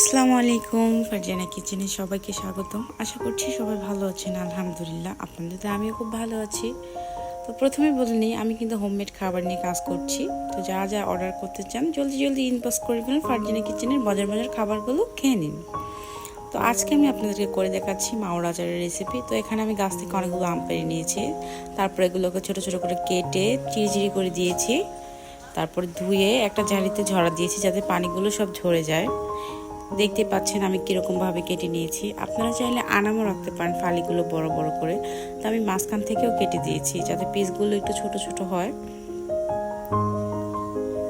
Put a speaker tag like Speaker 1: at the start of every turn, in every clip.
Speaker 1: আসসালামু আলাইকুম, ফারজানা কিচেনে সবাইকে স্বাগতম। আশা করছি সবাই ভালো আছেন। আলহামদুলিল্লাহ, আপনাদের আমিও খুব ভালো আছি। তো প্রথমে বলে নিই, আমি কিন্তু হোমমেড খাবার নিয়ে কাজ করছি। তো যারা যারা অর্ডার করতে চান জলদি জলদি ইনবক্স করে ফেলুন, ফারজানা কিচেনের মজার মজার খাবারগুলো খেয়ে নিন। তো আজকে আমি আপনাদেরকে করে দেখাচ্ছি মাওর আচারের রেসিপি। তো এখানে আমি গাছ থেকে অনেকগুলো আম পেড়ে নিয়েছি, তারপরে এগুলোকে ছোটো ছোটো করে কেটে চিড়ি করে দিয়েছি, তারপর ধুয়ে একটা ঝাড়িতে ঝরা দিয়েছি যাতে পানিগুলো সব ঝরে যায়। দেখতে পাচ্ছেন আমি কীরকমভাবে কেটে নিয়েছি। আপনারা চাইলে আনামও রাখতে পারেন ফালিগুলো বড় বড় করে। তো আমি মাঝখান থেকেও কেটে দিয়েছি যাতে পিসগুলো একটু ছোট ছোট হয়।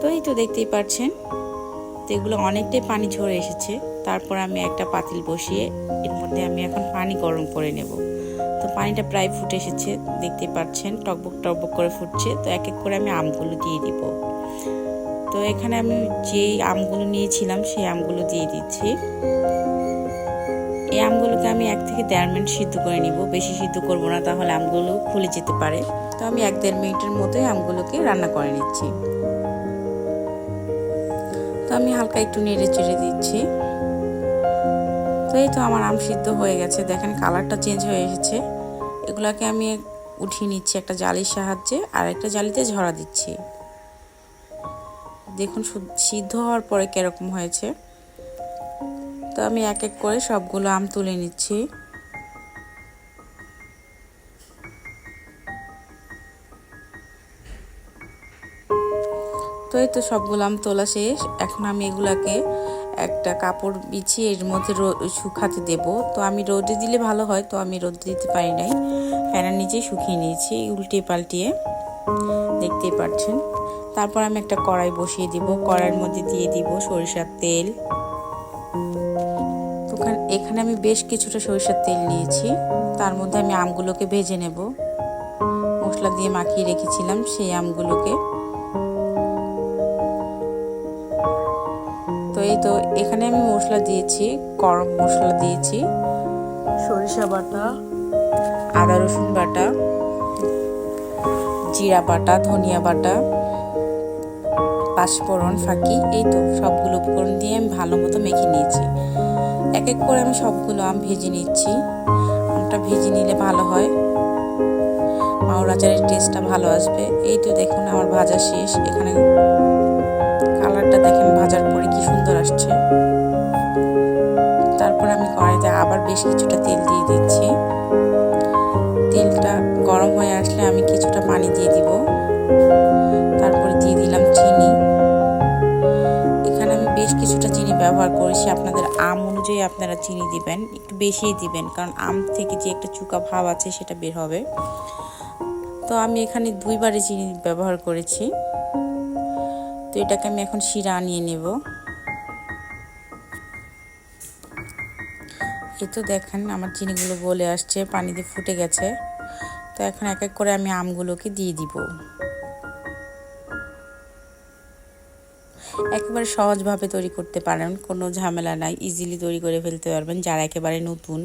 Speaker 1: তো এই তো দেখতেই পাচ্ছেন, তো এগুলো অনেকটাই পানি ঝরে এসেছে। তারপর আমি একটা পাতিল বসিয়ে এর মধ্যে আমি এখন পানি গরম করে নেব। তো পানিটা প্রায় ফুটে এসেছে, দেখতেই পাচ্ছেন টকবক টকবক করে ফুটছে। তো এক এক করে আমি আমগুলো দিয়ে দিব। তো এখানে আমি যেই আমগুলো নিয়েছিলাম সেই আমগুলো দিয়ে দিচ্ছি। এই আমগুলোকে আমি 1 থেকে 1.5 মিনিট সিদ্ধ করে নিব, বেশি সিদ্ধ করব না, তাহলে আমগুলো খুলে যেতে পারে। তো আমি 1-1.5 মিনিটের মতোই আমগুলোকে রান্না করে নিচ্ছি। তো আমি হালকা একটু নেড়ে চেড়ে দিচ্ছি। তো এই তো আমার আম সিদ্ধ হয়ে গেছে, দেখেন কালারটা চেঞ্জ হয়ে এসেছে। এগুলাকে আমি উঠিয়ে নিচ্ছি একটা জালির সাহায্যে, আর একটা জালিতে ঝরা দিচ্ছি। দেখুন সিদ্ধ হওয়ার পরে কিরকম হয়েছে। তো আমি এক এক করে সবগুলো আম তুলে নিচ্ছি। তো এই তো সবগুলো আম তোলা শেষ। এখন আমি এগুলাকে একটা কাপড় বিছিয়ে এর মধ্যে শুকাতে দেব। তো আমি রোদে দিলে ভালো হয়, তো আমি রোদে দিতে পারি নাই, ফ্যানের নিচেই শুকিয়ে নিয়েছি উল্টিয়ে পাল্টিয়ে, দেখতেই পাচ্ছেন। তারপর আমি একটা কড়াই বসিয়ে দিব, কড়াইয়ের মধ্যে দিয়ে দিব সরিষার তেল। তো এখানে আমি বেশ কিছুটা সরিষার তেল নিয়েছি, তার মধ্যে আমি আমগুলোকে ভেজে নেব। মশলা দিয়ে মাখিয়ে রেখেছিলাম সেই আমগুলোকে। তো এই তো এখানে আমি মশলা দিয়েছি, গরম মশলা দিয়েছি, সরিষা বাটা, আদা রসুন বাটা, জিরা বাটা, ধনিয়া বাটা, পাঁচফোড়ন, ফাঁকি, এই তো সবগুলো উপকরণ দিয়ে আমি ভালো মতো মেখে নিয়েছি। এক এক করে আমি সবগুলো আম ভেজে নিচ্ছি। আমটা ভেজে নিলে ভালো হয়, মাওর আচারের টেস্টটা ভালো আসবে। এই তো দেখুন আমার ভাজা শেষ। এখানে কালারটা দেখেন ভাজার পরে কি সুন্দর আসছে। তারপর আমি কড়াইতে আবার বেশ কিছুটা তেল দিয়ে দিচ্ছি। তেলটা গরম হয়ে আসলে আমি কিছুটা পানি দিয়ে দিব, তারপরে দিয়ে দিলাম চিনি। এখানে আমি বেশ কিছুটা চিনি ব্যবহার করেছি, আপনাদের আম অনুযায়ী আপনারা চিনি দিবেন, একটু বেশিই দিবেন, কারণ আম থেকে যে একটা চুকা ভাব আছে সেটা বের হবে। তো আমি এখানে 2 বারে চিনি ব্যবহার করেছি। তো এটাকে আমি এখন শিরা আনিয়ে নেব। এই তো দেখেন আমার চিনিগুলো গলে আসছে, পানি দিয়ে ফুটে গেছে। তো এখন এক এক করে আমি আমগুলোকে দিয়ে দিব। একেবারে সহজভাবে তৈরি করতে পারেন, কোনো ঝামেলা নাই, ইজিলি তৈরি করে ফেলতে পারবেন যারা একেবারে নতুন।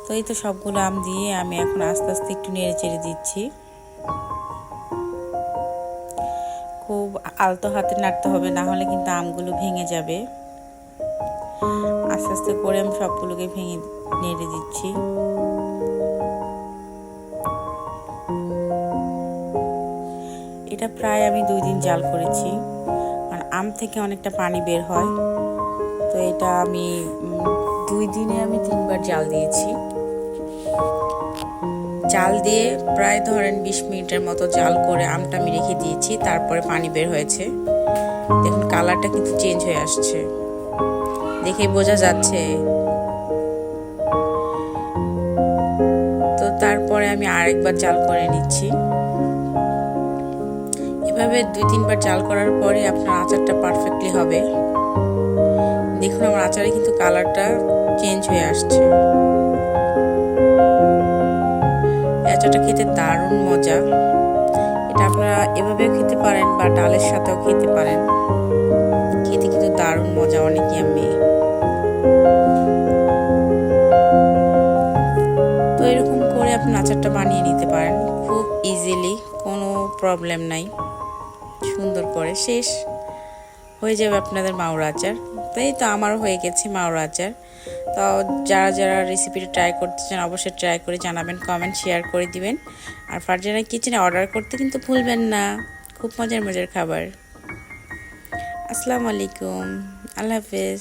Speaker 1: তো এই তো সবগুলো আম দিয়ে আমি এখন আস্তে আস্তে একটু নেড়ে চেড়ে দিচ্ছি। খুব আলতো হাতে নাড়তে হবে, না হলে কিন্তু আমগুলো ভেঙে যাবে। আস্তে আস্তে করে আমি সবগুলোকে ভেঙে নেড়ে দিচ্ছি। এটা প্রায় আমি 2 দিন জাল করেছি, কারণ আম থেকে অনেকটা পানি বের হয়। তো এটা আমি 2 দিনে আমি 3 বার জাল দিয়েছি। জাল দিয়ে প্রায় ধরেন 20 মিনিটের মতো জাল করে আমটা আমি রেখে দিয়েছি, তারপরে পানি বের হয়েছে। দেখুন কালারটা কিন্তু চেঞ্জ হয়ে আসছে, দেখে বোঝা যাচ্ছে। তো তারপরে আমি আরেকবার জাল করে নিচ্ছি। এভাবে 2-3 বার জাল করার পরে আপনার আচারটা পারফেক্টলি হবে। দেখুন আমার আচারে কিন্তু কালারটা চেঞ্জ হয়ে আসছে। আচারটা খেতে দারুণ মজা। এটা আপনারা এভাবেও খেতে পারেন বা ডালের সাথেও খেতে পারেন, খেতে কিন্তু দারুণ মজা, অনেক ইয়াম্মি। তো এরকম করে আপনি আচারটা বানিয়ে নিতে পারেন খুব ইজিলি, কোনো প্রবলেম নাই। সুন্দর করে শেষ হয়ে যাবে আপনাদের মাওর আচার। তো এই তো আমারও হয়ে গেছে মাওর আচার। তো যারা যারা রেসিপিটা ট্রাই করতে চান অবশ্যই ট্রাই করে জানাবেন, কমেন্ট শেয়ার করে দিবেন। আর ফারজানা কিচেনে অর্ডার করতে কিন্তু ভুলবেন না। খুব মজার মজার খাবার। আসসালামু আলাইকুম, আল্লাহ হাফেজ।